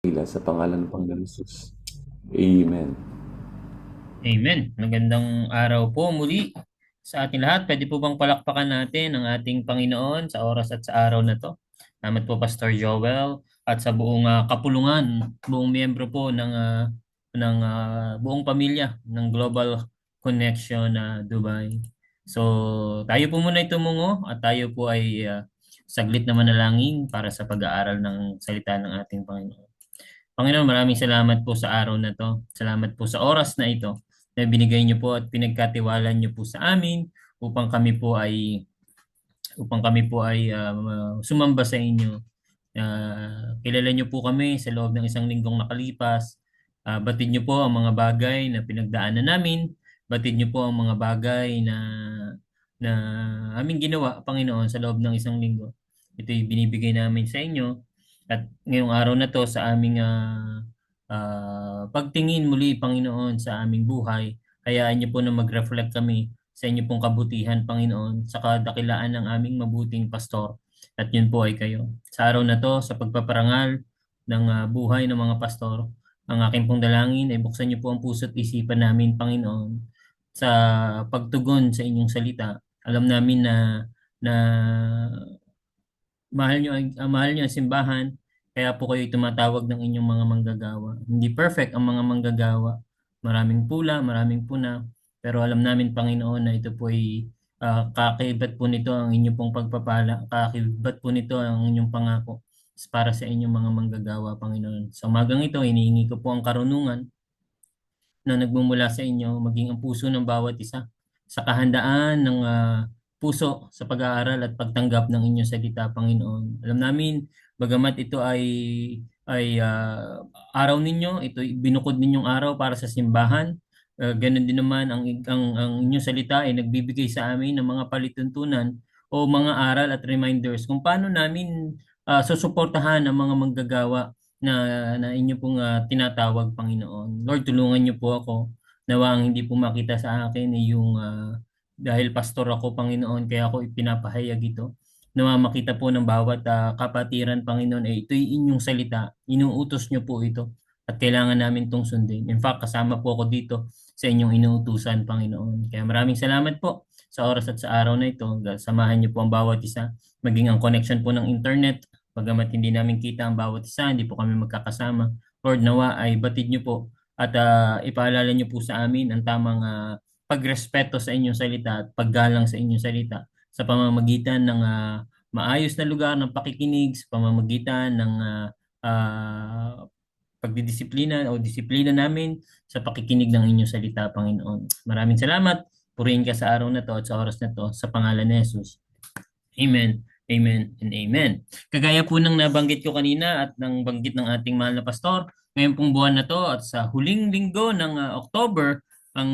Sa pangalan ng Panginoon Hesus. Amen. Amen. Magandang araw po muli sa ating lahat. Pwede po bang palakpakan natin ang ating Panginoon sa oras at sa araw na to? Salamat po Pastor Joel at sa buong kapulungan, buong miyembro po ng buong pamilya ng Global Connection na Dubai. So, tayo po muna tumungo at tayo po ay saglit na manalangin para sa pag-aaral ng salita ng ating Panginoon. Panginoon, maraming salamat po sa araw na to. Salamat po sa oras na ito na binigay niyo po at pinagkatiwalaan niyo po sa amin upang kami po ay sumamba sa inyo. Kilala niyo po kami sa loob ng isang linggong nakalipas. Batid niyo po ang mga bagay na pinagdaanan namin. Batid niyo po ang mga bagay na aming ginawa, Panginoon, sa loob ng isang linggo. Ito'y binibigay namin sa inyo. At ngayong araw na to sa aming pagtingin muli, Panginoon, sa aming buhay, hayaan niyo po na mag-reflect kami sa inyo pong kabutihan, Panginoon, sa kadakilaan ng aming mabuting pastor. At yun po ay kayo. Sa araw na to, sa pagpaparangal ng buhay ng mga pastor, ang aking pong dalangin ay buksan niyo po ang puso't isipan namin, Panginoon, sa pagtugon sa inyong salita. Alam namin na mahal niyo ang simbahan, kaya po kayo tumatawag ng inyong mga manggagawa. Hindi perfect ang mga manggagawa. Maraming pula, maraming puna, pero alam namin, Panginoon, na ito po ay kakibat po nito ang inyong pong pagpapala, kakibat po nito ang inyong pangako para sa inyong mga manggagawa, Panginoon. Sa umagang ito, hinihingi ko po ang karunungan na nagmumula sa inyo, maging ang puso ng bawat isa sa kahandaan ng puso sa pag-aaral at pagtanggap ng inyong salita, Panginoon. Alam namin, bagamat ito ay araw ninyo, ito binukod ninyong araw para sa simbahan. Ganun din naman ang inyong salita ay nagbibigay sa amin ng mga palituntunan o mga aral at reminders kung paano namin susuportahan ang mga manggagawa na inyo pong tinatawag, Panginoon. Lord, tulungan niyo po ako. Nawa ang hindi po makita sa akin ay yung dahil pastor ako, Panginoon, kaya ako ipinapahayag ito. Nawa makita po ng bawat kapatiran, Panginoon, ay ito'y inyong salita. Inuutos niyo po ito at kailangan namin itong sundin. In fact, kasama po ako dito sa inyong inuutusan, Panginoon. Kaya maraming salamat po sa oras at sa araw na ito. Samahan niyo po ang bawat isa, maging ang connection po ng internet. Bagamat hindi namin kita ang bawat isa, hindi po kami magkakasama. Lord, nawa ay batid niyo po at ipaalala niyo po sa amin ang tamang pagrespeto sa inyong salita at paggalang sa inyong salita sa pamamagitan ng maayos na lugar ng pakikinig, sa pamamagitan ng pagdidisiplina o disiplina namin sa pakikinig ng inyong salita, Panginoon. Maraming salamat. Purihin ka sa araw na to at sa oras na to sa pangalan ni Jesus. Amen. Amen and amen. Kagaya po ng nabanggit ko kanina at ng banggit ng ating mahal na pastor, ngayon pong buwan na to at sa huling linggo ng October, ang,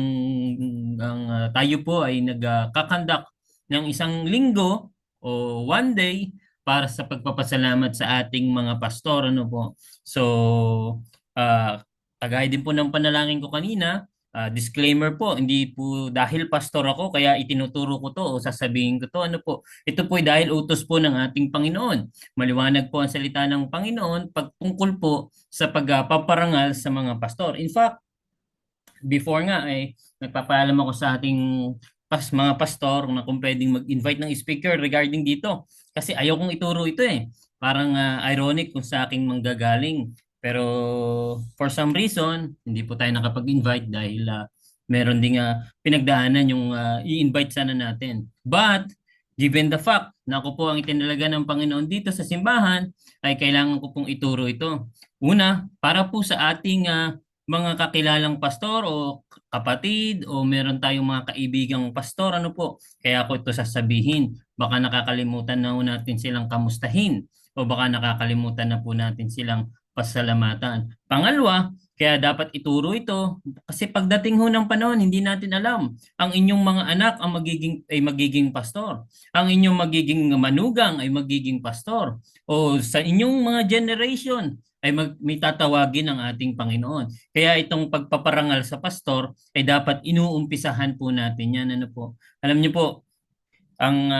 tayo po ay nagkakandak ng isang linggo o one day para sa pagpapasalamat sa ating mga pastor. Ano po? So, ah kagaya din po ng panalangin ko kanina, disclaimer po, hindi po dahil pastor ako kaya itinuturo ko to o sasabihin ko to. Ano po? Ito po ay dahil utos po ng ating Panginoon. Maliwanag po ang salita ng Panginoon pagtungkol po sa pagpaparangal sa mga pastor. In fact, before nga ay nagpapaalam ako sa ating mga pastor na kung pwedeng mag-invite ng speaker regarding dito. Kasi ayaw kong ituro ito eh. Parang ironic kung sa aking manggagaling. Pero for some reason, hindi po tayo nakapag-invite dahil meron ding pinagdaanan yung i-invite sana natin. But given the fact na ako po ang itinalaga ng Panginoon dito sa simbahan, ay kailangan ko pong ituro ito. Una, para po sa ating mga kakilalang pastor o kapatid o meron tayong mga kaibigang pastor, ano po, kaya ako ito sasabihin. Baka nakakalimutan na po natin silang kamustahin o baka nakakalimutan na po natin silang pasalamatan. Pangalawa, kaya dapat ituro ito kasi pagdating ho ng panahon, hindi natin alam. Ang inyong mga anak ay magiging pastor. Ang inyong magiging manugang ay magiging pastor. O sa inyong mga generation ay may tatawagin ng ating Panginoon. Kaya itong pagpaparangal sa pastor ay dapat inuumpisahan po natin yan. Ano po? Alam niyo po, ang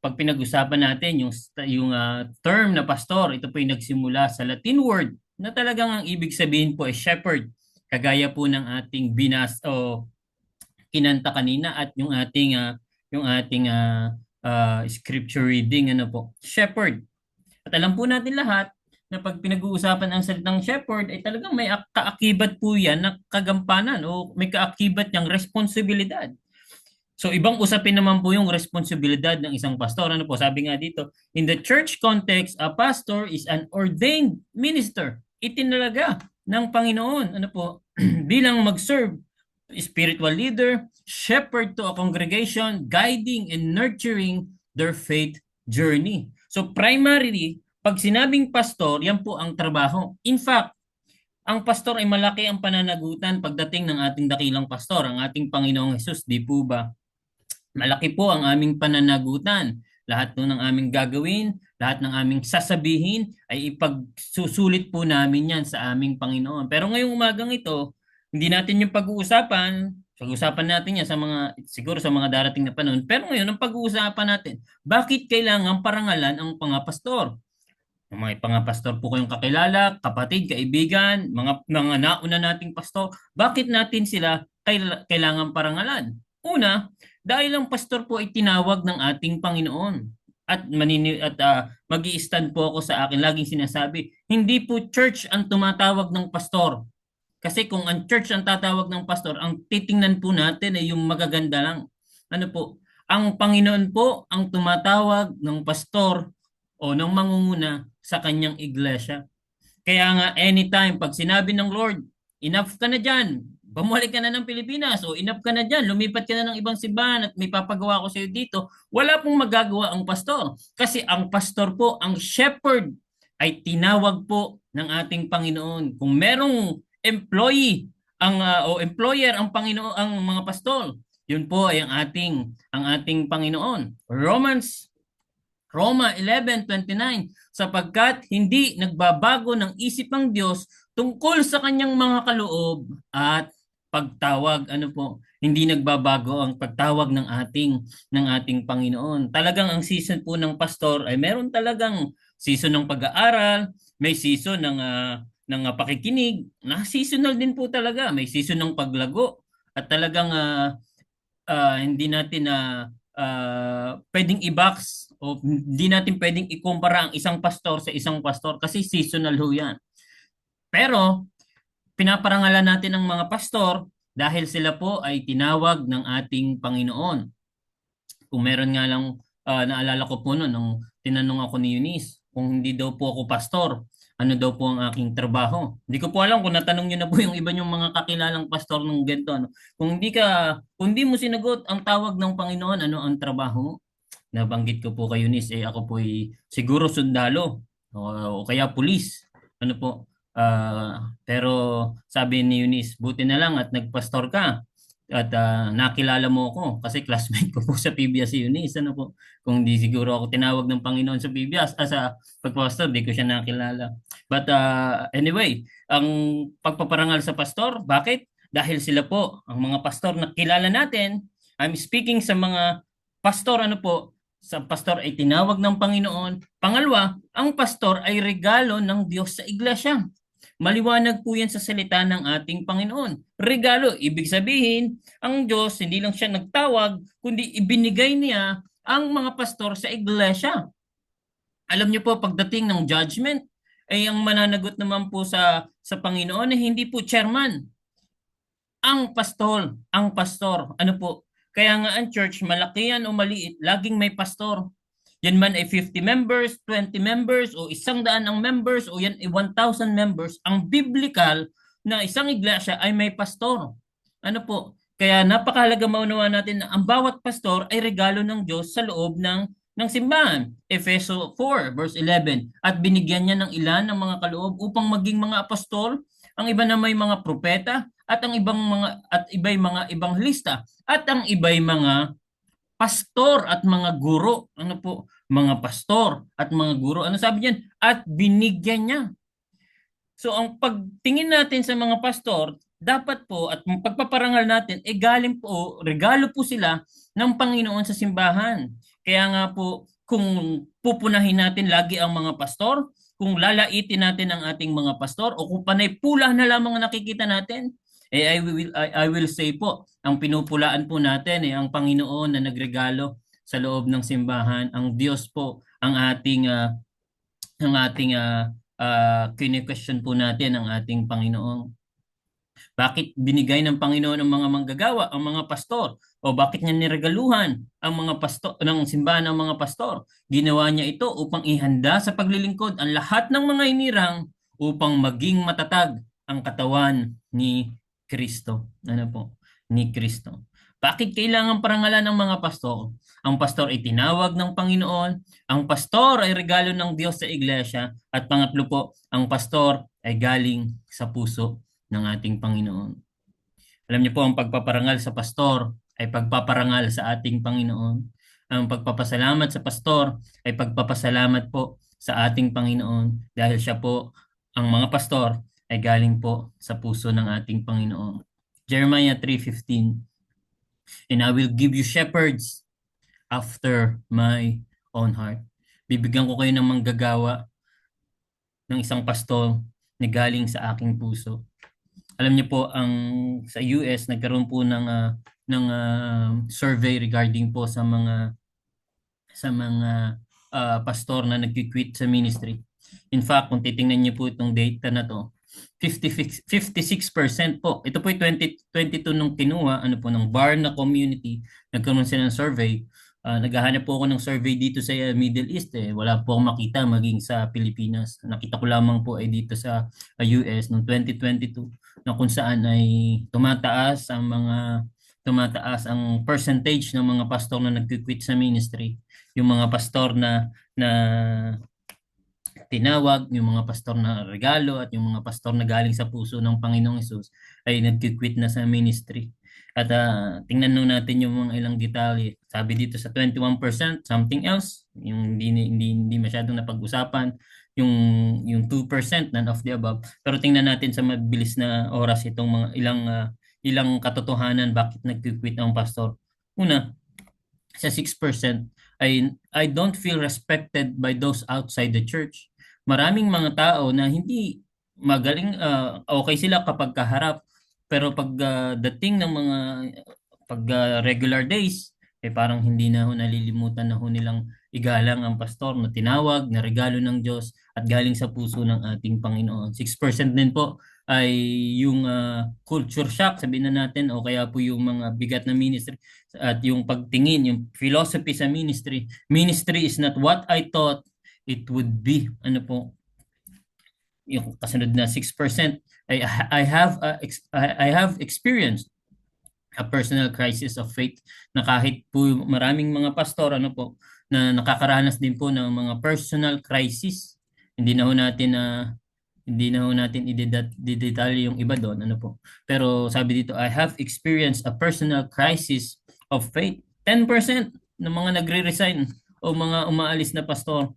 pag pinag-usapan natin yung term na pastor, ito po ay nagsimula sa Latin word. na talagang ang ibig sabihin po ay shepherd. Kagaya po ng ating binas o kinanta kanina at yung ating scripture reading, ano po, shepherd. At alam po natin lahat na pag pinag-uusapan ang salitang shepherd ay talagang may kaakibat po yan na kagampanan o may kaakibat niyang responsibilidad. So ibang usapin naman po yung responsibilidad ng isang pastor. Ano po, sabi nga dito, in the church context, a pastor is an ordained minister. Itinalaga ng Panginoon, ano po, bilang mag-serve, spiritual leader, shepherd to a congregation, guiding and nurturing their faith journey. So primarily, pag sinabing pastor, yan po ang trabaho. In fact, ang pastor ay malaki ang pananagutan pagdating ng ating dakilang pastor, ang ating Panginoong Hesus, di po ba? Malaki po ang aming pananagutan. Lahat po ng aming gagawin, lahat ng aming sasabihin ay ipagsusulit po namin yan sa aming Panginoon. Pero ngayong umagang ito, hindi natin yung pag-uusapan, pag-uusapan natin yan sa siguro sa mga darating na panahon. Pero ngayon, ang pag-uusapan natin, bakit kailangan parangalan ang pangapastor? Yung mga pangapastor po kayong kakilala, kapatid, kaibigan, mga nauna nating pastor, bakit natin sila kailangan parangalan? Una, dahil ang pastor po ay tinawag ng ating Panginoon. At mag-i-stand po ako sa akin, laging sinasabi, hindi po church ang tumatawag ng pastor. Kasi kung ang church ang tatawag ng pastor, ang titingnan po natin ay yung magaganda lang. Ano po? Ang Panginoon po ang tumatawag ng pastor o ng mangunguna sa kanyang iglesia. Kaya nga anytime pag sinabi ng Lord, enough ka na dyan, bumalik ka na ng Pilipinas o enough ka na dyan, lumipat ka na ng ibang simbahan at may papagawa ko sa iyo dito, wala pong magagawa ang pastor. Kasi ang pastor po, ang shepherd, ay tinawag po ng ating Panginoon. Kung merong employee o employer ang Panginoon, ang mga pastor, yun po ay ang ating Panginoon. Roma 11:29, sapagkat hindi nagbabago ng isip ng Diyos tungkol sa kanyang mga kaloob at pagtawag. Ano po? Hindi nagbabago ang pagtawag ng ating Panginoon. Talagang ang season po ng pastor ay meron talagang season ng pag-aaral, may season ng pakikinig, na seasonal din po talaga, may season ng paglago at talagang hindi natin pwedeng i-box o hindi natin pwedeng ikumpara ang isang pastor sa isang pastor kasi seasonal ho yan. Pero pinaparangalan natin ang mga pastor dahil sila po ay tinawag ng ating Panginoon. Kung meron nga lang, naalala ko po noon nung tinanong ako ni Eunice kung hindi daw po ako pastor, ano daw po ang aking trabaho. Hindi ko po alam kung natanong niyo na po yung iba yung mga kakilalang pastor ng ganito. Ano. Kung hindi mo sinagot ang tawag ng Panginoon, ano ang trabaho mo? Nabanggit ko po kay Eunice, ako po ay siguro sundalo o kaya pulis. Ano po? Pero sabi ni Eunice, buti na lang at nagpastor ka at nakilala mo ako kasi classmate ko po sa PBS si Eunice. Ano po? Kung di siguro ako tinawag ng Panginoon sa PBS, sa pagpastor, di ko siya nakilala. But anyway, ang pagpaparangal sa pastor, bakit? Dahil sila po, ang mga pastor na kilala natin, I'm speaking sa mga pastor, ano po, sa pastor ay tinawag ng Panginoon. Pangalawa, ang pastor ay regalo ng Diyos sa iglesia. Maliwanag po yan sa salita ng ating Panginoon. Regalo, ibig sabihin, ang Diyos hindi lang siya nagtawag, kundi ibinigay niya ang mga pastor sa iglesia. Alam niyo po, pagdating ng judgment, ay ang mananagot naman po sa Panginoon ay hindi po chairman. Ang pastor, ano po, kaya nga ang church, malaki yan o maliit, laging may pastor. Yan man ay 50 members, 20 members, o 100 ang members, o yan ay 1,000 members. Ang biblical na isang iglesia ay may pastor. Ano po? Kaya napakahalaga maunawa natin na ang bawat pastor ay regalo ng Diyos sa loob ng simbahan. Efeso 4 verse 11. At binigyan niya ng ilan ng mga kaloob upang maging mga apostol, ang iba na may mga propeta, at ang iba'y mga ibanglista, at ang iba'y mga pastor at mga guro. Ano po? Mga pastor at mga guro. Ano sabi niyan? At binigyan niya. So ang pagtingin natin sa mga pastor, dapat po at pagpaparangal natin, galing po, regalo po sila ng Panginoon sa simbahan. Kaya nga po, kung pupunahin natin lagi ang mga pastor, kung lalaitin natin ang ating mga pastor o kung panay pula na lamang ang nakikita natin, I will say po, ang pinupulaan po natin ang Panginoon na nagregalo sa loob ng simbahan. Ang Diyos po ang ating kine-question po natin ang ating Panginoon. Bakit binigay ng Panginoon ng mga manggagawa, ang mga pastor? O bakit niya niregaluhan ang mga pastor ng simbahan ng mga pastor? Ginawa niya ito upang ihanda sa paglilingkod ang lahat ng mga inirang upang maging matatag ang katawan ni Kristo. Ano po? Ni Kristo. Bakit kailangan parangalan ng mga pastor? Ang pastor ay tinawag ng Panginoon. Ang pastor ay regalo ng Diyos sa iglesia. At pangatlo po, ang pastor ay galing sa puso ng ating Panginoon. Alam niyo po, ang pagpaparangal sa pastor ay pagpaparangal sa ating Panginoon. Ang pagpapasalamat sa pastor ay pagpapasalamat po sa ating Panginoon dahil siya po, ang mga pastor ay galing po sa puso ng ating Panginoon. Jeremiah 3:15, and I will give you shepherds after my own heart. Bibigyan ko kayo ng manggagawa ng isang pastor na galing sa aking puso. Alam niyo po, ang sa US nagkaroon po ng survey regarding po sa mga pastor na nagki-quit sa ministry. In fact, kung titingnan niyo po itong data na to, 56% po. Ito po ay 2022 nung kinuha ng Barna Community, nagkaroon sila ng survey. Naghahanap po ako ng survey dito sa Middle East Wala po akong makita maging sa Pilipinas. Nakita ko lamang po ay dito sa US noong 2022 na kung saan ay tumataas ang percentage ng mga pastor na nagki-quit sa ministry. Yung mga pastor na tinawag, yung mga pastor na regalo at yung mga pastor na galing sa puso ng Panginoong Hesus ay nagki-quit na sa ministry. At tingnan nung natin yung mga ilang detalye. Sabi dito sa 21%, something else, yung hindi masyadong napag-usapan, yung 2%, none of the above. Pero tingnan natin sa mabilis na oras itong mga ilang katotohanan bakit nagki-quit ang pastor. Una, sa 6%, I don't feel respected by those outside the church. Maraming mga tao na hindi magaling, okay sila kapag kaharap, pero pag dating ng mga regular days, parang hindi na nalilimutan na nilang igalang ang pastor na tinawag, na regalo ng Diyos at galing sa puso ng ating Panginoon. 6% din po ay yung culture shock, sabihin na natin, o kaya po yung mga bigat na ministry at yung pagtingin, yung philosophy sa ministry. Ministry is not what I thought it would be. Ano po? Yung kasunod na 6%, I have experienced a personal crisis of faith na kahit po maraming mga pastor na nakakaranas din po ng mga personal crisis. Hindi na ho natin i-detalye yung iba doon Pero sabi dito, I have experienced a personal crisis of faith. 10% ng mga nagre-resign o mga umaalis na pastor,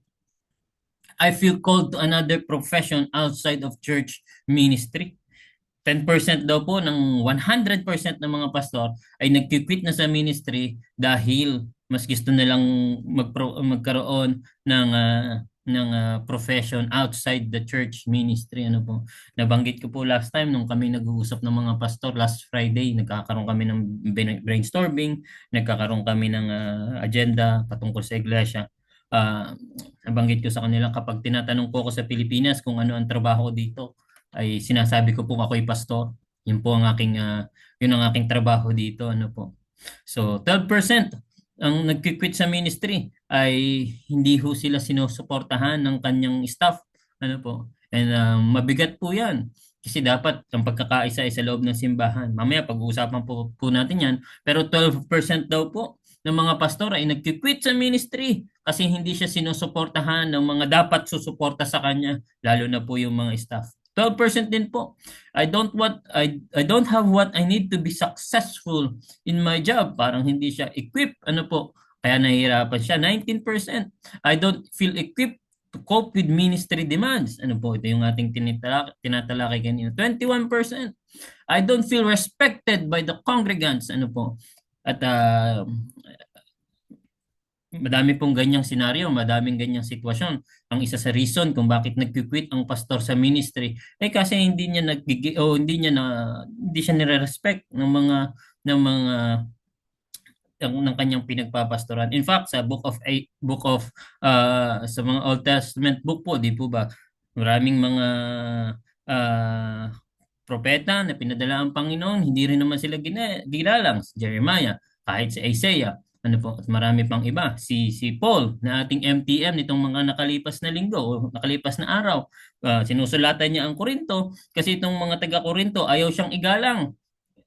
I feel called to another profession outside of church ministry. 10% daw po ng 100% ng mga pastor ay nagki-quit na sa ministry dahil mas gusto nilang magkaroon ng profession outside the church ministry. Nabanggit ko po last time nung kami nag-uusap ng mga pastor last Friday, nagkakaroon kami ng brainstorming, nagkakaroon kami ng agenda patungkol sa iglesia. Nabanggit ko sa kanila, kapag tinatanong po ako sa Pilipinas kung ano ang trabaho dito, ay sinasabi ko po ako'y pastor. Yun po ang aking trabaho dito. So 12% ang nagki-quit sa ministry ay hindi ho sila sinusuportahan ng kanyang staff. And mabigat po yan. Kasi dapat ang pagkakaisa ay sa loob ng simbahan. Mamaya pag-uusapan po natin yan. Pero 12% daw po ng mga pastor ay nagki-quit sa ministry kasi hindi siya sinusuportahan ng mga dapat susuporta sa kanya, lalo na po yung mga staff. 12% din po. I don't have what I need to be successful in my job. Parang hindi siya equipped. Kaya nahihirapan siya. 19%. I don't feel equipped to cope with ministry demands. Ito yung ating tinatalakay kanina. 21%. I don't feel respected by the congregants. At Madami pong ganyang senaryo, madaming ganyang sitwasyon. Ang isa sa reason kung bakit nagki-quit ang pastor sa ministry kasi hindi siya nire-respect ng kanyang pinagpapastoran. In fact, sa book of sa mga Old Testament book po, di po ba? Maraming mga ah, propeta na pinadala ang Panginoon, hindi rin naman sila ginalang. Si Jeremiah, kahit si Isaiah, ano po, at marami pang iba. Si Paul na ating MTM nitong mga nakalipas na linggo o nakalipas na araw, sinusulatan niya ang Korinto kasi itong mga taga-Korinto ayaw siyang igalang.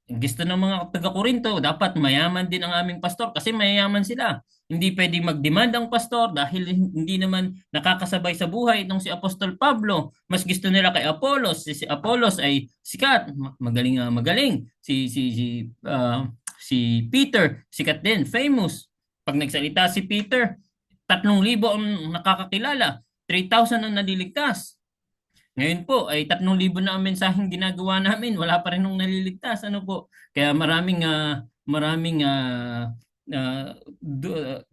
Gusto ng mga taga-Korinto, dapat mayaman din ang aming pastor kasi mayayaman sila. Hindi pwedeng mag-demand ang pastor dahil hindi naman nakakasabay sa buhay itong si Apostol Pablo. Mas gusto nila kay Apollos. Si Apollos ay sikat, magaling. Si Peter, sikat din, famous. Pag nagsalita si Peter, 3,000 ang nakakakilala, 3,000 ang naliligtas. Ngayon po ay 3,000 na ang mensaheng ginagawa namin, wala pa rin nung naliligtas, ano po. Kaya maraming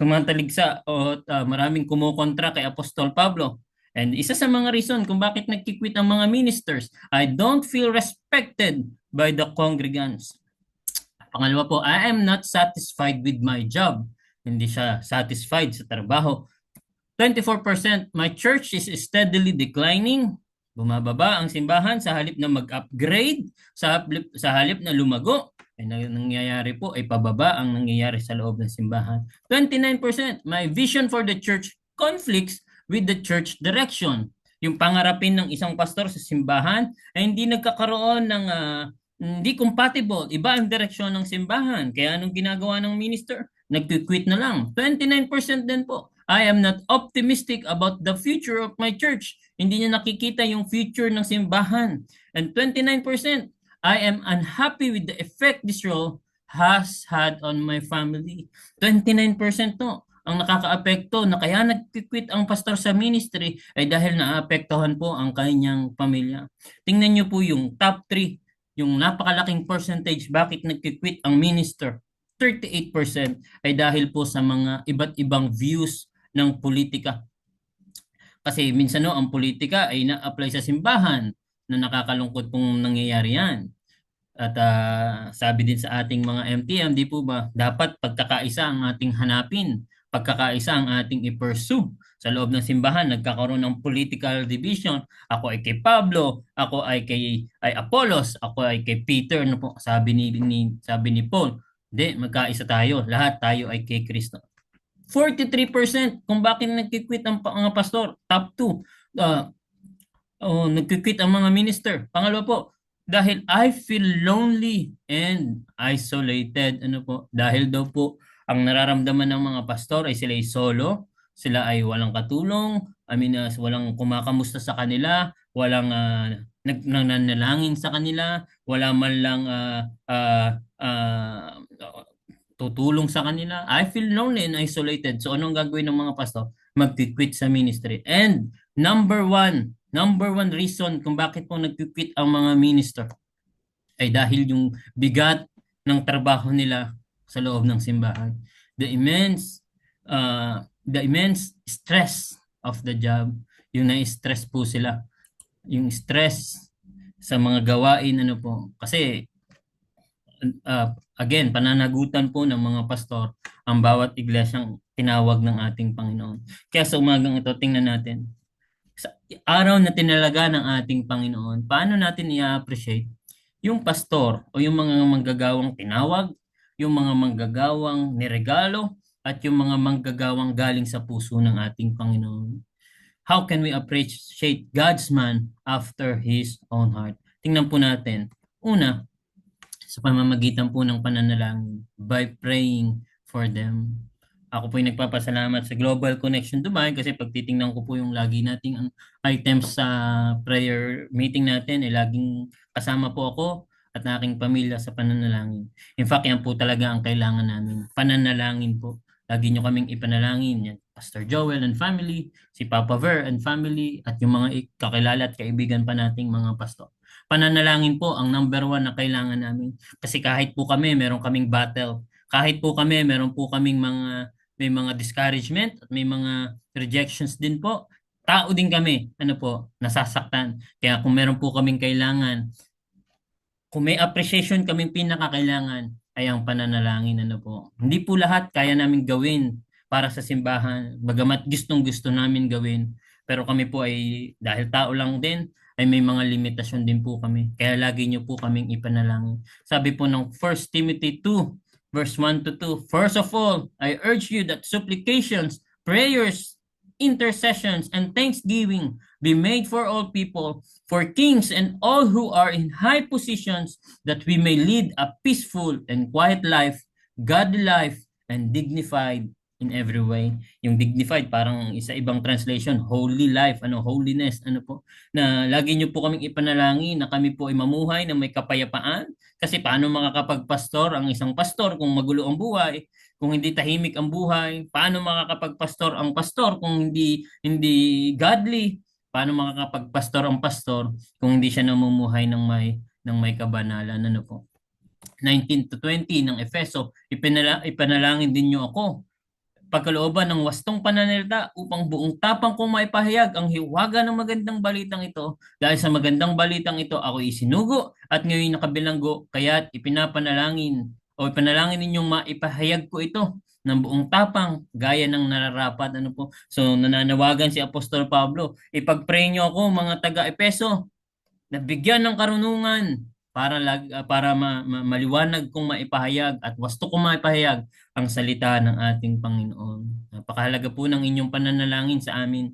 tumataligsa o maraming kumukontra kay Apostol Pablo. And isa sa mga reason kung bakit nagkikwit ang mga ministers, I don't feel respected by the congregants. Pangalawa po, I am not satisfied with my job. Hindi siya satisfied sa trabaho. 24%, my church is steadily declining. Bumababa ang simbahan sa halip na mag-upgrade, sa halip na lumago. Ay nangyayari po ay pababa ang nangyayari sa loob ng simbahan. 29%, my vision for the church conflicts with the church direction. Yung pangarapin ng isang pastor sa simbahan ay hindi nagkakaroon ng hindi compatible. Iba ang direksyon ng simbahan. Kaya anong ginagawa ng minister? Nag-quit na lang. 29% din po. I am not optimistic about the future of my church. Hindi niya nakikita yung future ng simbahan. And 29%, I am unhappy with the effect this role has had on my family. 29% to. Ang nakakaapekto na kaya nag-quit ang pastor sa ministry ay dahil naapektuhan po ang kanyang pamilya. Tingnan niyo po yung top 3, yung napakalaking percentage bakit nag-quit ang minister. 38% ay dahil po sa mga iba't ibang views ng politika. Kasi minsan ang politika ay na-apply sa simbahan na nakakalungkot pong nangyayari yan. At sabi din sa ating mga MTM, di po ba, dapat pagkakaisa ang ating hanapin, pagkakaisa ang ating i-pursue. Sa loob ng simbahan, nagkakaroon ng political division. Ako ay kay Pablo, ako ay kay Apollos, ako ay kay Peter, no po, sabi ni Paul. Hindi, magkaisa tayo. Lahat tayo ay kay Kristo. 43% kung bakit nagkikwit ang mga pastor. Top 2. Nagkikwit ang mga minister. Pangalawa po, dahil I feel lonely and isolated. Ano po? Dahil daw po ang nararamdaman ng mga pastor ay sila ay solo, sila ay walang katulong, walang kumakamusta sa kanila, walang nananalangin sa kanila, wala man lang tutulong sa kanila. I feel lonely and isolated. So anong gagawin ng mga pastor? Mag-quit sa ministry. And number one reason kung bakit po nag-quit ang mga minister ay dahil yung bigat ng trabaho nila sa loob ng simbahan. The immense stress of the job, yung na-stress po sila. Yung stress sa mga gawain, ano po. Kasi again, pananagutan po ng mga pastor ang bawat iglesyang tinawag ng ating Panginoon. Kaya sa umagang ito, tingnan natin. Sa araw na tinalaga ng ating Panginoon, paano natin i-appreciate yung pastor o yung mga manggagawang tinawag, yung mga manggagawang niregalo, at yung mga manggagawang galing sa puso ng ating Panginoon. How can we appreciate God's man after His own heart? Tingnan po natin. Una, sa pamamagitan po ng pananalangin, by praying for them. Ako po yung nagpapasalamat sa Global Connection Dubai kasi pag titingnan ko po yung lagi nating items sa prayer meeting natin, laging kasama po ako at aking pamilya sa pananalangin. In fact, yan po talaga ang kailangan namin. Pananalangin po. Lagi nyo kaming ipanalangin. Yan. Pastor Joel and family, si Papa Ver and family, at yung mga kakilala at kaibigan pa nating mga pastor. Pananalangin po ang number 1 na kailangan namin. Kasi kahit po kami, meron kaming battle. Kahit po kami, meron po kaming may mga discouragement at may mga rejections din po. Tao din kami, nasasaktan. Kaya kung meron po kaming kailangan, kung may appreciation kaming pinakakailangan, ay ang pananalangin, po. Hindi po lahat kaya namin gawin para sa simbahan, bagamat gustong-gusto namin gawin. Pero kami po ay, dahil tao lang din, ay may mga limitasyon din po kami. Kaya lagi niyo po kaming ipanalangin. Sabi po ng 1 Timothy 2, verse 1 to 2, "First of all, I urge you that supplications, prayers, intercessions, and thanksgiving be made for all people, for kings and all who are in high positions, that we may lead a peaceful and quiet life, godly life, and dignified in every way." Yung dignified, parang isa ibang translation, holy life, holiness, po, na lagi niyo po kaming ipanalangin na kami po ay mamuhay na may kapayapaan. Kasi paano makakapagpastor ang isang pastor kung magulo ang buhay? Kung hindi tahimik ang buhay, paano makakapagpastor ang pastor kung hindi godly? Paano makakapagpastor ang pastor kung hindi siya namumuhay ng may kabanalan, po? 19 to 20 ng Efeso, ipanalangin din niyo ako pagkalooban ng wastong pananalita upang buong tapang kong maipahayag ang hiwaga ng magandang balitang ito. Dahil sa magandang balitang ito, ako isinugo at ngayon nakabilanggo, kaya't ipanalangin ninyong maipahayag ko ito ng buong tapang, gaya ng nararapat. So, nananawagan si Apostol Pablo, ipag-pray niyo ako mga taga-Epeso, na bigyan ng karunungan para maliwanag kong maipahayag at wasto kong maipahayag ang salita ng ating Panginoon. Napakahalaga po ng inyong pananalangin sa amin.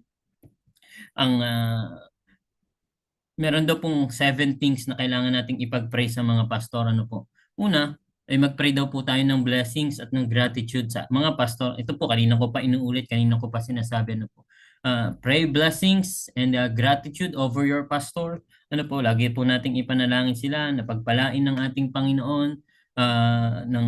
Meron daw pong 7 things na kailangan nating ipag-pray sa mga pastor. Una, ay mag-pray daw po tayo ng blessings at ng gratitude sa mga pastor. Ito po, kanina ko pa inuulit, kanina ko pa sinasabi. Pray blessings and gratitude over your pastor. Lagi po nating ipanalangin sila na pagpalain ng ating Panginoon ng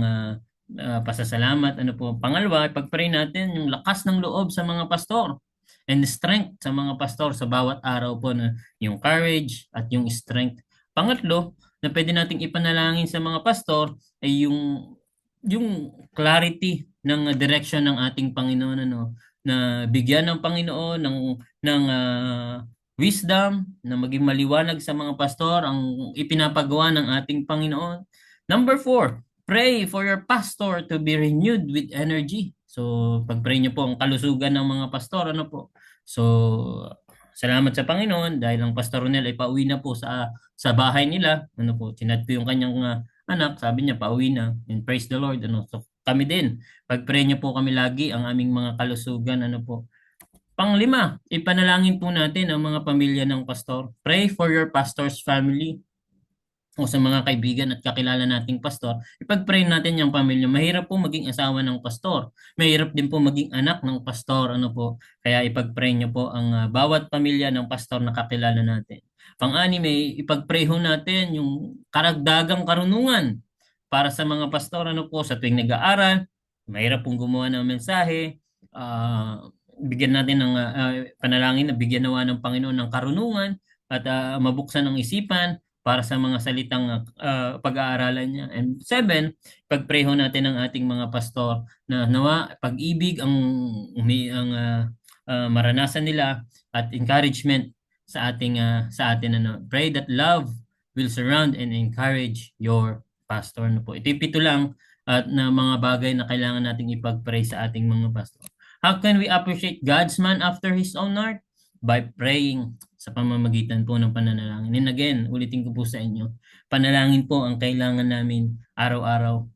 pasasalamat. Pangalawa, pag-pray natin yung lakas ng loob sa mga pastor and strength sa mga pastor sa bawat araw po, na yung courage at yung strength. Pangatlo, na pwede nating ipanalangin sa mga pastor ay yung clarity ng direction ng ating Panginoon, na bigyan ng Panginoon ng wisdom, na maging maliwanag sa mga pastor ang ipinapagawa ng ating Panginoon. Number 4, pray for your pastor to be renewed with energy. So, pag-pray niyo po ang kalusugan ng mga pastor, po. So, salamat sa Panginoon dahil ang Pastor Ronel ay pauwi na po sa bahay nila. Chinat ko yung kanyang anak, sabi niya pauwi na. And praise the Lord. So, kami din, pag-pray niyo po kami lagi ang aming mga kalusugan. Panglima, ipanalangin po natin ang mga pamilya ng pastor. Pray for your pastor's family. O sa mga kaibigan at kakilala nating pastor, ipag-pray natin yung pamilya. Mahirap po maging asawa ng pastor. Mahirap din po maging anak ng pastor. Kaya ipag-pray niyo po ang bawat pamilya ng pastor na kakilala natin. Pang-anim, ipag-pray ho natin yung karagdagang karunungan para sa mga pastor, sa tuwing nag-aaral. Mahirap pong gumawa ng mensahe. Bigyan natin ng panalangin na bigyan nawa ng Panginoon ng karunungan at mabuksan ang isipan para sa mga salitang pag-aaralan niya. And 7, pag-pray ho natin ang ating mga pastor na nawa pag-ibig ang maranasan nila at encouragement sa atin. Pray that love will surround and encourage your pastor. Ito 7 lang at na mga bagay na kailangan nating ipag-pray sa ating mga pastor. How can we appreciate God's man after His own heart? By praying sa pamamagitan po ng pananalangin. And again, ulitin ko po sa inyo, panalangin po ang kailangan namin araw-araw.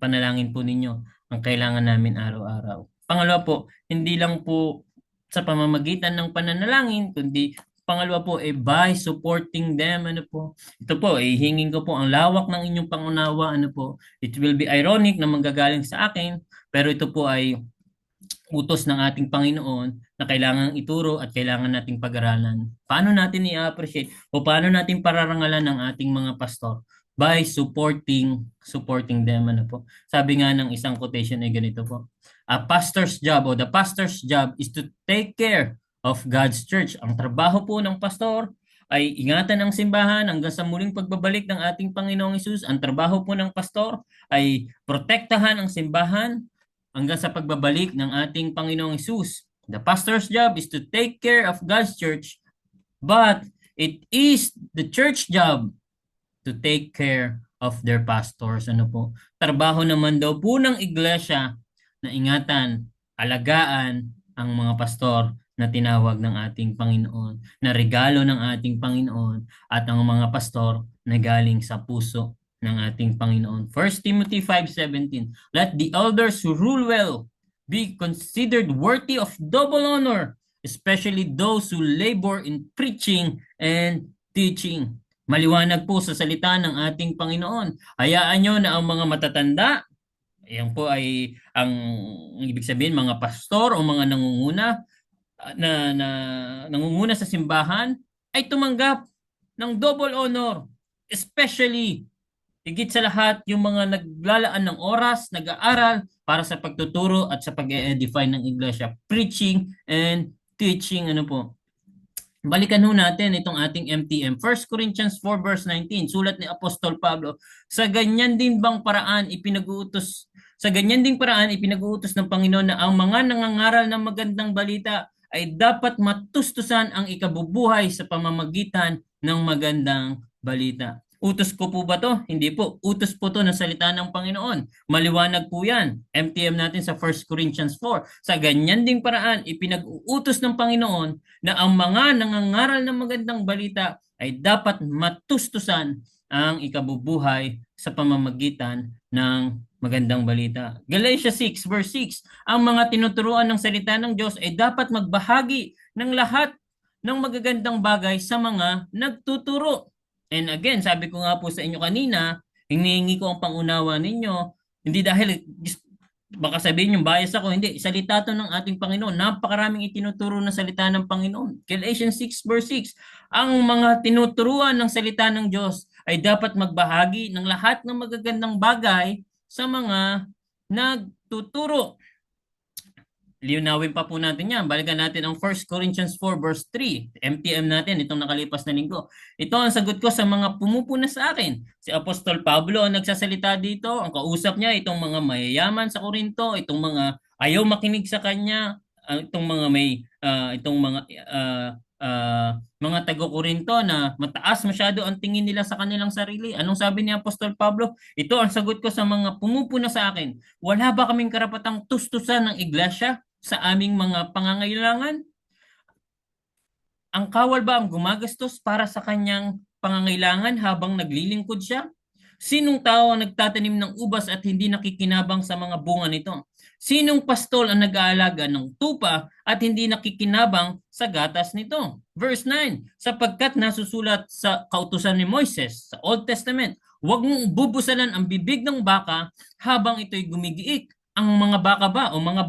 Panalangin po ninyo ang kailangan namin araw-araw. Pangalawa po, hindi lang po sa pamamagitan ng pananalangin, kundi pangalawa po by supporting them. Ito po, hingin ko po ang lawak ng inyong pangunawa. It will be ironic na manggagaling sa akin, pero ito po ay utos ng ating Panginoon na kailangan ituro at kailangan nating pag-aralan. Paano natin i-appreciate o paano natin pararangalan ng ating mga pastor? By supporting them. Sabi nga ng isang quotation ay ganito po. The pastor's job is to take care of God's church. Ang trabaho po ng pastor ay ingatan ang simbahan hanggang sa muling pagbabalik ng ating Panginoong Hesus. Ang trabaho po ng pastor ay protektahan ang simbahan hanggang sa pagbabalik ng ating Panginoong Hesus. The pastor's job is to take care of God's church, but it is the church job to take care of their pastors. Ano po? Trabaho naman daw po ng iglesia na ingatan, alagaan ang mga pastor na tinawag ng ating Panginoon, na regalo ng ating Panginoon at ang mga pastor na galing sa puso ng ating Panginoon. 1 Timothy 5:17, let the elders who rule well be considered worthy of double honor, especially those who labor in preaching and teaching. Maliwanag po sa salita ng ating Panginoon. Hayaan nyo na ang mga matatanda, yan po ay ang ibig sabihin mga pastor o mga nangunguna na nangunguna sa simbahan ay tumanggap ng double honor. Especially, higit sa lahat, yung mga naglalaan ng oras, nag-aaral para sa pagtuturo at sa pag-edify ng iglesia. Preaching and teaching, ano po. Balikan ho natin itong ating MTM. 1 Corinthians 4 verse 19, sulat ni Apostol Pablo, sa ganyan din paraan ipinag-uutos ng Panginoon na ang mga nangangaral ng magandang balita ay dapat matustusan ang ikabubuhay sa pamamagitan ng magandang balita. Utos ko po ba to? Hindi po. Utos po to ng salita ng Panginoon. Maliwanag po yan. MTM natin sa 1 Corinthians 4. Sa ganyan ding paraan, ipinag-uutos ng Panginoon na ang mga nangangaral ng magandang balita ay dapat matustusan ang ikabubuhay sa pamamagitan ng magandang balita. Galatians 6 verse 6, ang mga tinuturuan ng salita ng Diyos ay dapat magbahagi ng lahat ng magagandang bagay sa mga nagtuturo. And again, sabi ko nga po sa inyo kanina, hinihingi ko ang pangunawa ninyo, hindi dahil baka sabihin yung bias ako, hindi. Salita to ng ating Panginoon. Napakaraming itinuturo ng salita ng Panginoon. Galatians 6 verse 6, ang mga tinuturuan ng salita ng Diyos ay dapat magbahagi ng lahat ng magagandang bagay sa mga nagtuturo. Liunawin pa po natin yan. Balikan natin ang 1 Corinthians 4 verse 3. MTM natin itong nakalipas na linggo. Ito ang sagot ko sa mga pumupuna sa akin. Si Apostol Pablo ang nagsasalita dito. Ang kausap niya itong mga mayayaman sa Korinto, itong mga ayaw makinig sa kanya, itong mga taga-Korinto na mataas masyado ang tingin nila sa kanilang sarili. Anong sabi ni Apostol Pablo? Ito ang sagot ko sa mga pumupuna sa akin. Wala ba kaming karapatang tustusan ng iglesia sa aming mga pangangailangan? Ang kawal ba ang gumagastos para sa kanyang pangangailangan habang naglilingkod siya? Sinong tao ang nagtatanim ng ubas at hindi nakikinabang sa mga bunga nito? Sinong pastol ang nag-aalaga ng tupa at hindi nakikinabang sa gatas nito? Verse 9, sapagkat nasusulat sa kautusan ni Moises sa Old Testament, huwag mong bubusalan ang bibig ng baka habang ito'y gumigiik. Ang mga baka ba o mga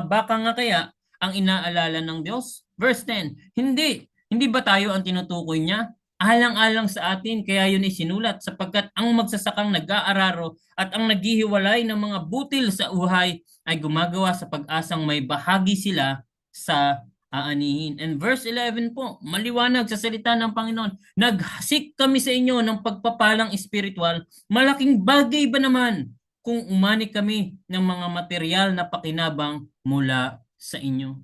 baka nga kaya ang inaalala ng Diyos? Verse 10, hindi ba tayo ang tinutukoy niya? Alang-alang sa atin, kaya yun ay sinulat, sapagkat ang magsasakang nag-aararo at ang naghihiwalay ng mga butil sa uhay ay gumagawa sa pag-asang may bahagi sila sa aanihin. And verse 11 po, maliwanag sa salita ng Panginoon, naghasik kami sa inyo ng pagpapalang espiritual, malaking bagay ba naman kung umani kami ng mga material na pakinabang mula sa inyo.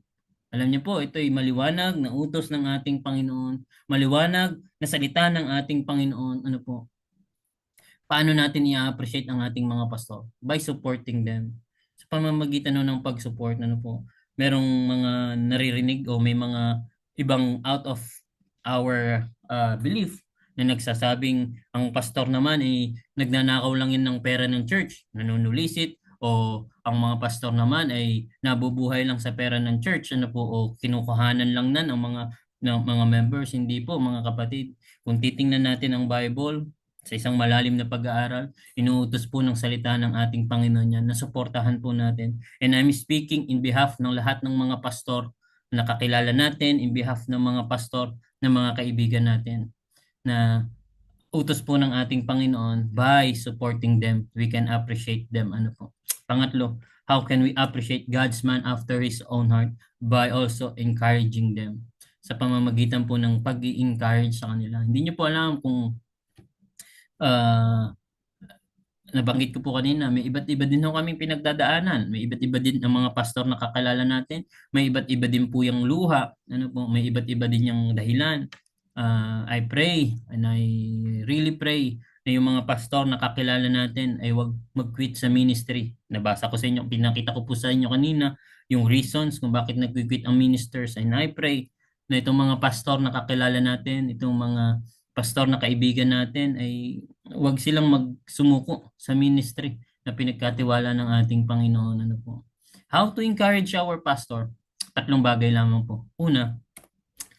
Alam niyo po, ito ay maliwanag na utos ng ating Panginoon, maliwanag na salita ng ating Panginoon. Ano po? Paano natin i-appreciate ang ating mga pastor? By supporting them. Sa pamamagitan ng pag-support, ano po? Merong mga naririnig o may mga ibang out of our belief na nagsasabing ang pastor naman ay nagnanakaw lang yan ng pera ng church, nanunulisit, o ang mga pastor naman ay nabubuhay lang sa pera ng church, ano po, o kinukuhanan lang nan ang mga members. Hindi po, mga kapatid. Kung titingnan natin ang Bible sa isang malalim na pag-aaral, inuutos po ng salita ng ating Panginoon yan na suportahan po natin. And I'm speaking in behalf ng lahat ng mga pastor na nakakilala natin, in behalf ng mga pastor na mga kaibigan natin, na utos po ng ating Panginoon, by supporting them, we can appreciate them. Ano po? Pangatlo, how can we appreciate God's man after His own heart? By also encouraging them. Sa pamamagitan po ng pag-i-encourage sa kanila. Hindi niyo po alam kung nabanggit ko po kanina, may iba't iba din ho kaming pinagdadaanan. May iba't iba din ang mga pastor na kakilala natin. May iba't iba din po yung luha. Ano po, may iba't iba din yung dahilan. I pray and I really pray na yung mga pastor na kakilala natin ay wag mag-quit sa ministry. Nabasa ko sa inyo, pinakita ko po sa inyo kanina yung reasons kung bakit nag-quit ang ministers. And I pray na itong mga pastor na kakilala natin, itong mga pastor na kaibigan natin ay wag silang magsumuko sa ministry na pinagkatiwala ng ating Panginoon. Ano po? How to encourage our pastor? Tatlong bagay lamang po. Una,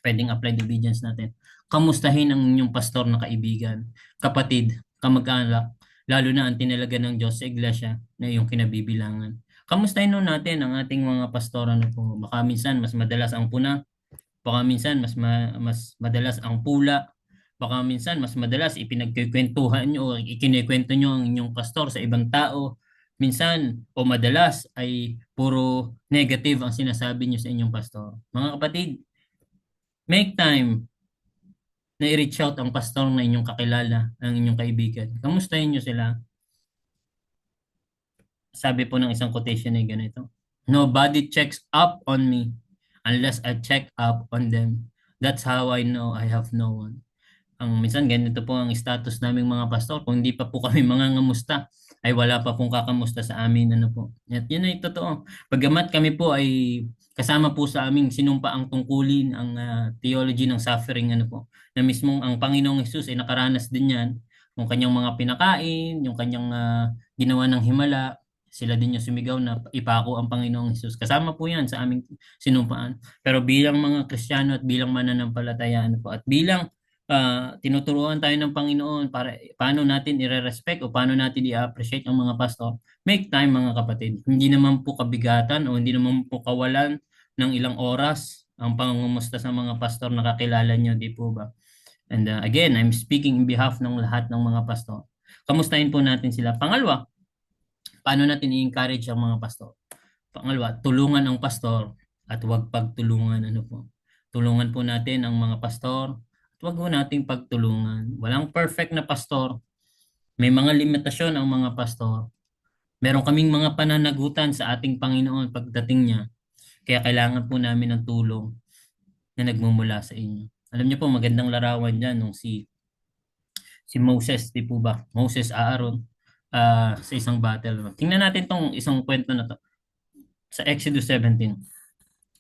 pwedeng applied obedience natin. Kamustahin ang inyong pastor na kaibigan, kapatid, kamag-anak, lalo na ang tinalaga ng Diyos sa iglesia na iyong kinabibilangan. Kamustahin nun natin ang ating mga pastor. Ano po? Baka minsan mas madalas ang puna, baka minsan mas madalas ang pula, baka minsan mas madalas ipinagkikwentuhan nyo o ikinikwento nyo ang inyong pastor sa ibang tao. Minsan o madalas ay puro negative ang sinasabi nyo sa inyong pastor. Mga kapatid, make time na i-reach out ang pastor na inyong kakilala, ang inyong kaibigan. Kamustahin nyo sila. Sabi po ng isang quotation ay ganito, "Nobody checks up on me unless I check up on them. That's how I know I have no one." Ang minsan ganito po ang status naming mga pastor. Kung hindi pa po kami mga ngamusta, ay wala pa pong kakamusta sa amin. Ano po. At yun ay totoo. Bagamat kami po ay kasama po sa aming sinumpa ang tungkulin, ang theology ng suffering, ano po, na mismong ang Panginoong Hesus ay nakaranas din yan. Yung kanyang mga pinakain, yung kanyang ginawa ng himala, sila din yung sumigaw na ipako ang Panginoong Hesus. Kasama po yan sa aming sinumpaan. Pero bilang mga Kristiyano at bilang mananampalataya, ano po, at bilang tinuturuan tayo ng Panginoon para paano natin i-respect o paano natin i-appreciate ang mga pastor. Make time mga kapatid. Hindi naman po kabigatan o hindi naman po kawalan ng ilang oras ang pangungumusta sa mga pastor na kakilala nyo, di po ba? And again, I'm speaking in behalf ng lahat ng mga pastor. Kamustahin po natin sila. Pangalawa, paano natin i-encourage ang mga pastor? Pangalawa, tulungan ang pastor at huwag pagtulungan. Ano po? Tulungan po natin ang mga pastor at huwag po nating pagtulungan. Walang perfect na pastor. May mga limitasyon ang mga pastor. Meron kaming mga pananagutan sa ating Panginoon pagdating niya. Kaya kailangan po namin ng tulong na nagmumula sa inyo. Alam niyo po, magandang larawan dyan nung si Moses, di po ba? Moses, Aaron, sa isang battle. Tingnan natin tong isang kwento na to sa Exodus 17.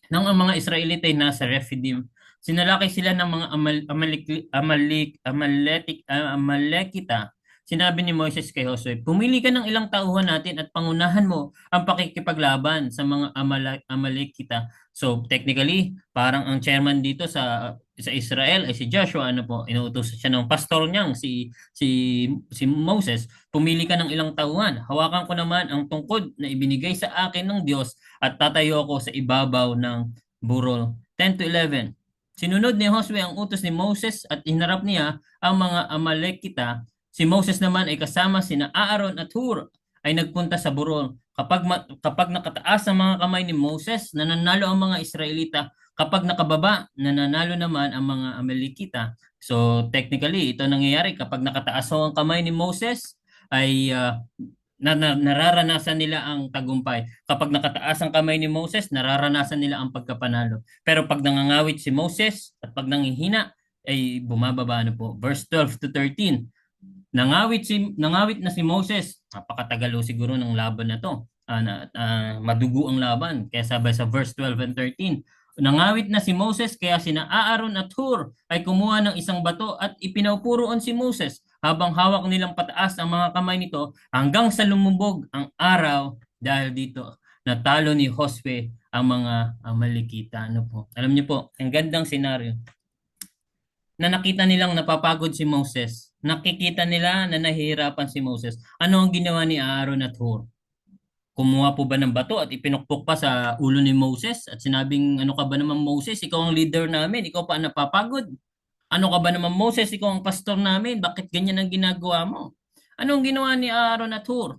Nang ang mga Israelite ay nasa Rephidim, sinalakay sila ng mga Amalekita. Sinabi ni Moses kay Josue, "Pumili ka ng ilang tauhan natin at pangunahan mo ang pakikipaglaban sa mga Amalekita." So technically, parang ang chairman dito sa Israel ay si Joshua, ano po, inuutos siya ng pastor niyang si Moses, "Pumili ka ng ilang tauhan. Hawakan ko naman ang tungkod na ibinigay sa akin ng Diyos at tatayo ako sa ibabaw ng burol." 10 to 11. Sinunod ni Josue ang utos ni Moses at hinarap niya ang mga Amalekita. Si Moses naman ay kasama sina Aaron at Hur ay nagpunta sa burol. Kapag nakataas ang mga kamay ni Moses, nananalo ang mga Israelita. Kapag nakababa, nananalo naman ang mga Amalekita. So technically, ito nangyayari kapag nakataas ang kamay ni Moses ay nararanasan nila ang tagumpay. Kapag nakataas ang kamay ni Moses, nararanasan nila ang pagkapanalo. Pero pag nangangawit si Moses at pag nanghihina, ay bumababa na po. Verse 12 to 13. Nangawit na si Moses. Napakatagal siguro ng laban na to. Madugo ang laban. Kaya sabay sa verse 12 and 13. Nangawit na si Moses kaya sina Aaron at Hur ay kumuha ng isang bato at ipinaupuroon si Moses habang hawak nilang pataas ang mga kamay nito hanggang sa lumubog ang araw dahil dito natalo ni Josue ang mga Amalekita. Ano po? Alam niyo po, ang gandang senaryo na nakita nilang napapagod si Moses. Nakikita nila na nahihirapan si Moses. Ano ang ginawa ni Aaron at Hur? Kumuha po ba ng bato at ipinukpok pa sa ulo ni Moses at sinabing, "Ano ka ba naman Moses? Ikaw ang leader namin. Ikaw pa ang napapagod. Ano ka ba naman Moses? Ikaw ang pastor namin. Bakit ganyan ang ginagawa mo?" Ano ang ginawa ni Aaron at Hur?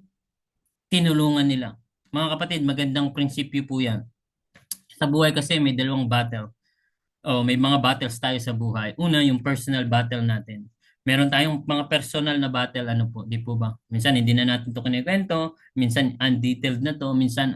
Tinulungan nila. Mga kapatid, magandang prinsipyo po yan. Sa buhay kasi may dalawang battle. May mga battles tayo sa buhay. Una, yung personal battle natin. Meron tayong mga personal na battle, ano po, di po ba? Minsan hindi na natin to kinikwento, minsan undetailed na to, minsan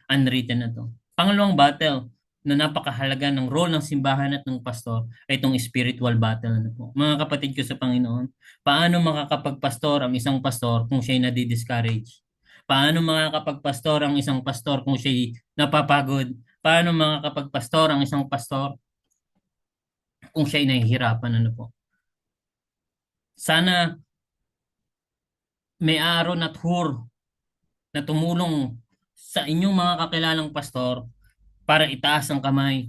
unwritten na to. Pangalawang battle na napakahalaga ng role ng simbahan at ng pastor ay itong spiritual battle, ano po. Mga kapatid ko sa Panginoon, paano makakapagpastor ang isang pastor kung siya'y nadi-discourage? Paano makakapagpastor ang isang pastor kung siya'y napapagod? Paano makakapagpastor ang isang pastor kung siya'y nahihirapan, ano po? Sana may Aaron at Hur na tumulong sa inyong mga kakilalang pastor para itaas ang kamay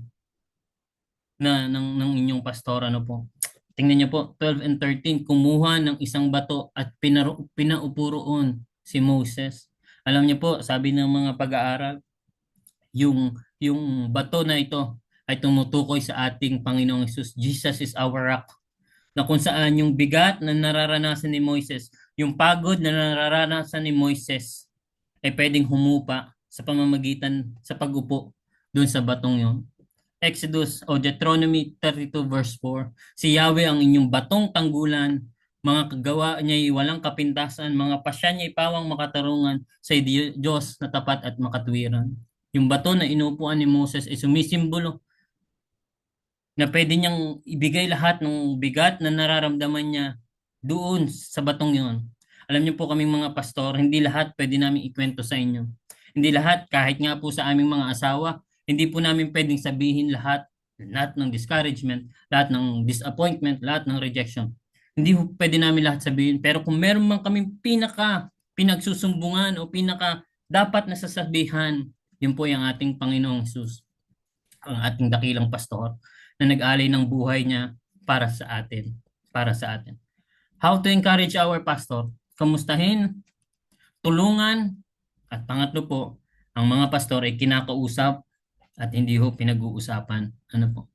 ng inyong pastor, ano po. Tingnan niyo po, 12 and 13, kumuha ng isang bato at pinaupo roon si Moses. Alam niyo po, sabi ng mga pag-aaral, yung bato na ito ay tumutukoy sa ating Panginoong Hesus. Jesus is our rock. Na kung saan yung bigat na nararanasan ni Moises, yung pagod na nararanasan ni Moises ay pwedeng humupa sa pamamagitan sa pag-upo doon sa batong yon. Exodus o Deuteronomy 32 verse 4, si Yahweh ang inyong batong tanggulan, mga kagawa niya ay walang kapintasan, mga pasya niya ay pawang makatarungan sa Diyos na tapat at makatwiran. Yung bato na inupuan ni Moses ay sumisimbolo na pwede niyang ibigay lahat ng bigat na nararamdaman niya doon sa batong yon. Alam niyo po kaming mga pastor, hindi lahat pwede namin ikwento sa inyo. Hindi lahat, kahit nga po sa aming mga asawa, hindi po namin pwedeng sabihin lahat ng discouragement, lahat ng disappointment, lahat ng rejection. Hindi po pwede namin lahat sabihin. Pero kung meron man kaming pinagsusumbungan o pinaka dapat na sasabihan, yun po yung ating Panginoong Jesus, ang ating dakilang pastor na nag-alay ng buhay niya para sa atin. Para sa atin. How to encourage our pastor? Kamustahin, tulungan, at pangatlo po, ang mga pastor ay kinakausap at hindi ho pinag-uusapan. Ano po?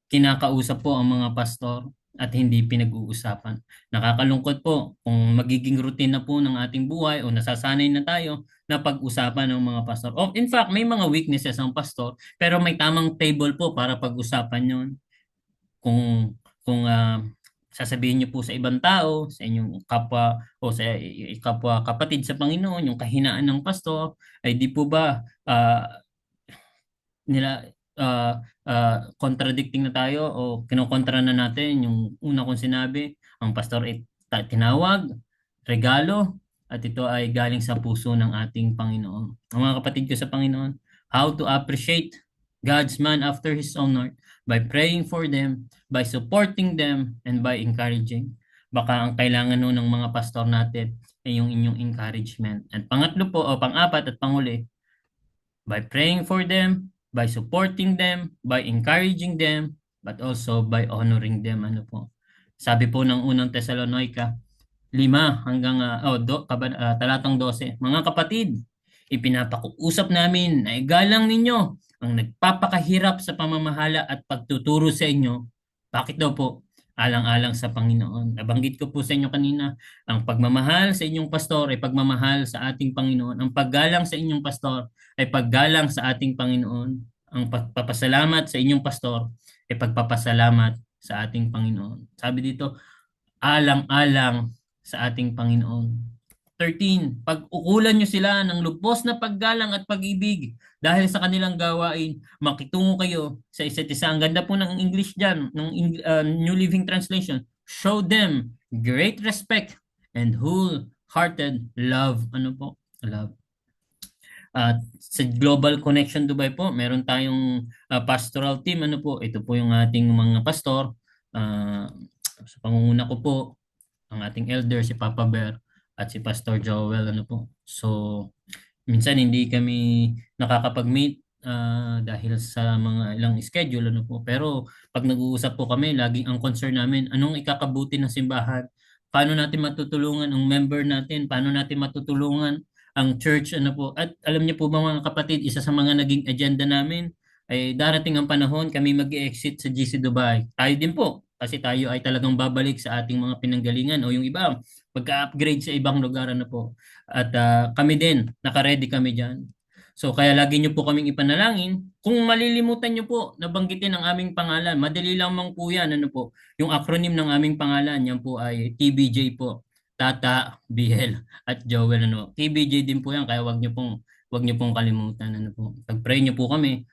Kinakausap po ang mga pastor at hindi pinag-uusapan. Nakakalungkot po kung magiging routine na po ng ating buhay o nasasanay na tayo na pag-usapan ng mga pastor. In fact, may mga weaknesses ang pastor pero may tamang table po para pag-usapan yon. Kung sasabihin niyo po sa ibang tao, sa inyong kapwa o sa kapwa kapatid sa Panginoon, yung kahinaan ng pastor, ay di po ba nila contradicting na tayo o kinokontra na natin yung una kong sinabi, ang pastor ay tinawag, regalo, at ito ay galing sa puso ng ating Panginoon. Ang mga kapatid ko sa Panginoon, how to appreciate God's man after His own heart by praying for them, by supporting them, and by encouraging. Baka ang kailangan nun ng mga pastor natin ay yung inyong encouragement. At pangatlo po, o pang-apat at panghuli, by praying for them, by supporting them, by encouraging them, but also by honoring them. Ano po? Sabi po ng unang Tesalonica 5 hanggang talatang 12. Mga kapatid, ipinapakuusap namin na igalang ninyo ang nagpapakahirap sa pamamahala at pagtuturo sa inyo. Bakit daw po? Alang-alang sa Panginoon. Nabanggit ko po sa inyo kanina, ang pagmamahal sa inyong pastor ay pagmamahal sa ating Panginoon. Ang paggalang sa inyong pastor ay paggalang sa ating Panginoon. Ang pagpapasalamat sa inyong pastor ay pagpapasalamat sa ating Panginoon. Sabi dito, alang-alang sa ating Panginoon. 13, pag-ukulan nyo sila ng lubos na paggalang at pag-ibig dahil sa kanilang gawain, makitungo kayo sa isa't isa. Ang ganda po ng English dyan, ng New Living Translation. Show them great respect and wholehearted love. Ano po? Love. Sa Global Connection Dubai po, meron tayong pastoral team. Ano po? Ito po yung ating mga pastor. Sa pangunguna ko po, ang ating elder, si Papa Bear, at si Pastor Joel. Ano po? So, minsan hindi kami nakakapag-meet dahil sa mga ilang schedule. Ano po? Pero pag nag-uusap po kami, laging ang concern namin, anong ikakabuti ng simbahan? Paano natin matutulungan ang member natin? Paano natin matutulungan ang church? Ano po? At alam niyo po ba mga kapatid, isa sa mga naging agenda namin ay darating ang panahon kami mag-exit sa GC Dubai. Tayo din po, kasi tayo ay talagang babalik sa ating mga pinanggalingan o yung iba pagka-upgrade sa ibang lugar. Ano po. At kami din, naka-ready kami dyan. So kaya lagi niyo po kaming ipanalangin. Kung malilimutan niyo po nabanggitin ang aming pangalan, madali lamang po yan. Ano po? Yung acronym ng aming pangalan, yan po ay TBJ po. Tata, Biel, at Joel. Ano? TBJ din po yan, kaya wag niyo pong kalimutan. Ano po? Pag-pray niyo po kami,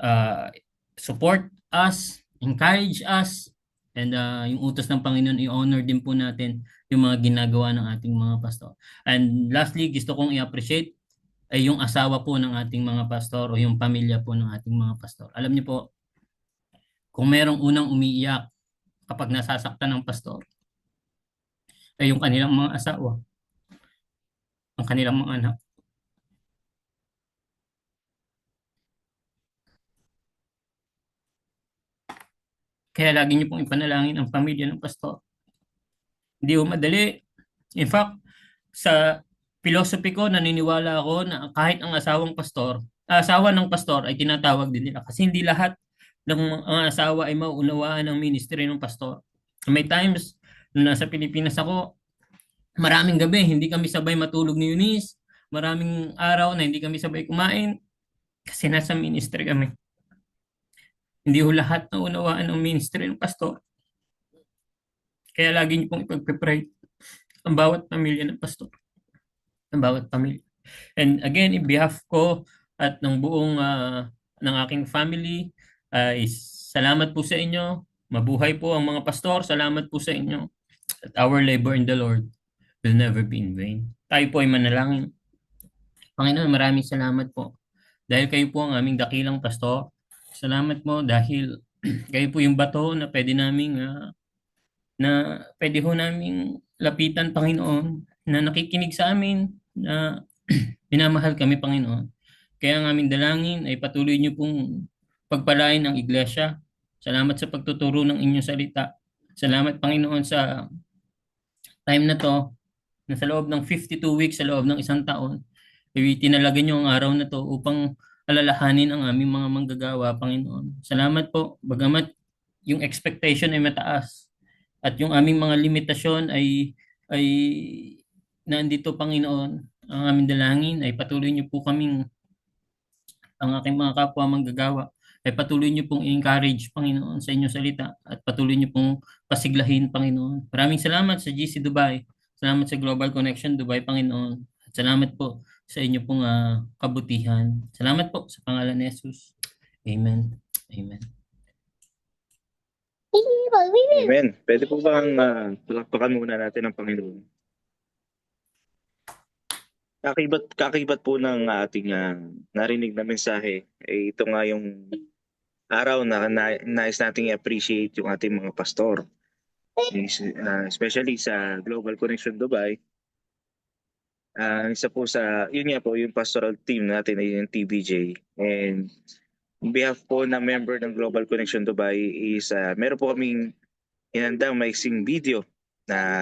uh, support us, encourage us, and yung utos ng Panginoon, i-honor din po natin yung mga ginagawa ng ating mga pastor. And lastly, gusto kong i-appreciate ay yung asawa po ng ating mga pastor o yung pamilya po ng ating mga pastor. Alam niyo po, kung merong unang umiiyak kapag nasasaktan ng pastor, ay yung kanilang mga asawa, ang kanilang mga anak. Kaya lagi niyo pong ipanalangin ang pamilya ng pastor. Hindi ho madali. In fact, sa philosophy ko, naniniwala ako na kahit ang asawa ng pastor ay tinatawag din nila kasi hindi lahat ng mga asawa ay mauunawaan ng ministry ng pastor. May times na nasa Pilipinas ako, maraming gabi hindi kami sabay matulog ni Eunice, maraming araw na hindi kami sabay kumain kasi nasa ministry kami. Hindi ho lahat na unawaan ng ministry ng pastor. Kaya lagi niyo pong ipagpe-pray ang bawat pamilya ng pastor. Ang bawat pamilya. And again, in behalf ko at ng buong ng aking family, ay salamat po sa inyo. Mabuhay po ang mga pastor. Salamat po sa inyo. At our labor in the Lord will never be in vain. Tayo po ay manalangin. Panginoon, maraming salamat po. Dahil kayo po ang aming dakilang pastor. Salamat po dahil kayo po yung bato na pwede ho naming lapitan, Panginoon, na nakikinig sa amin, na minamahal kami, Panginoon. Kaya ang aming dalangin ay patuloy niyo pong pagpalain ang iglesia. Salamat sa pagtuturo ng inyong salita. Salamat, Panginoon, sa time na to, na sa loob ng 52 weeks, sa loob ng isang taon, tinalaga niyo ang araw na to upang alalahanin ang aming mga manggagawa, Panginoon. Salamat po, bagamat yung expectation ay mataas at yung aming mga limitasyon ay nandito, Panginoon. Ang aming dalangin ay patuloy niyo po kaming, ang aking mga kapwa manggagawa, ay patuloy niyo pong i-encourage, Panginoon, sa inyong salita at patuloy niyo pong pasiglahin, Panginoon. Maraming salamat sa GC Dubai. Salamat sa Global Connection Dubai, Panginoon. At salamat po sa inyo pong kabutihan. Salamat po sa pangalan ni Jesus. Amen. Amen. Amen. Pwede po bang palakpakan muna natin ang Panginoon? Kakibat po ng ating narinig na mensahe. Ito nga yung araw na nais nating i-appreciate yung ating mga pastor. Especially sa Global Connection Dubai. Isa po yun nga po, yung pastoral team natin ay yung TBJ. And on behalf po ng member ng Global Connection Dubai is meron po kaming inandang maiksing video na